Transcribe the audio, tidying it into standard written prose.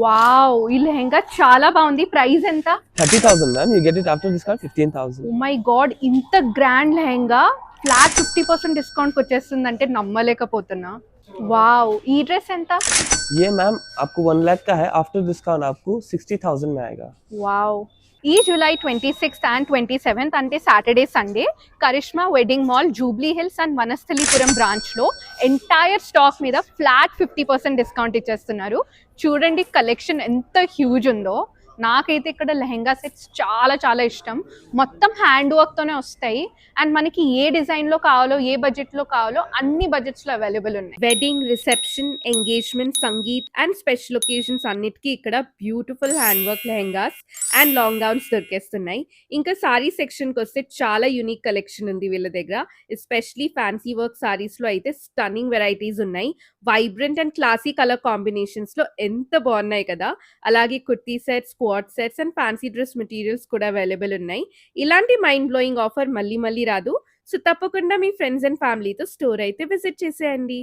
Wow! ఈ లెహంగా చాలా బాగుంది. ప్రైస్ ఎంత? 30,000 ma'am. You get it after discount 15,000. Oh my god! ఇంత గ్రాండ్ లెహంగా ఫ్లాట్ 50% డిస్కౌంట్ వచ్చేస్తుందంటే నమ్మలేకపోతున్నా. వావ్! ఈ డ్రెస్ ఎంత? ये मैम आपको 1 लाख का है, आफ्टर डिस्काउंट आपको 60,000 में आएगा. వావ్! ఈ జూలై 26th అండ్ 27th అంటే Saturday Sunday Karishma wedding mall Jubilee Hills and Vanasthalipuram branch లో ఎంటైర్ స్టాక్ మీద ఫ్లాట్ 50% డిస్కౌంట్ ఇచ్చేస్తున్నారు. చూడండి కలెక్షన్ ఎంత హ్యూజ్ ఉందో. నాకైతే ఇక్కడ లెహంగా సెట్స్ చాలా చాలా ఇష్టం. మొత్తం హ్యాండ్ వర్క్తోనే వస్తాయి అండ్ మనకి ఏ డిజైన్లో కావాలో ఏ బడ్జెట్లో కావాలో అన్ని బడ్జెట్స్లో అవైలబుల్ ఉన్నాయి. Wedding, reception, engagement, sangeet and special occasions అన్నిటికీ ఇక్కడ beautiful hand work lehengas and long gowns దొరికేస్తున్నాయి. ఇంకా సారీ సెక్షన్కి వస్తే చాలా యూనిక్ కలెక్షన్ ఉంది వీళ్ళ దగ్గర. ఎస్పెషలీ ఫ్యాన్సీ వర్క్ సారీస్లో అయితే స్టన్నింగ్ వెరైటీస్ ఉన్నాయి. వైబ్రెంట్ అండ్ క్లాసీ కలర్ కాంబినేషన్స్లో ఎంత బాగున్నాయి కదా. అలాగే kurti sets, squad sets and fancy dress materials కూడా అవైలబుల్ ఉన్నాయి. ఇలాంటి మైండ్ బ్లోయింగ్ ఆఫర్ మళ్ళీ మళ్ళీ రాదు. సో తప్పకుండా మీ ఫ్రెండ్స్ అండ్ ఫ్యామిలీతో స్టోర్ అయితే విజిట్ చేసేయండి.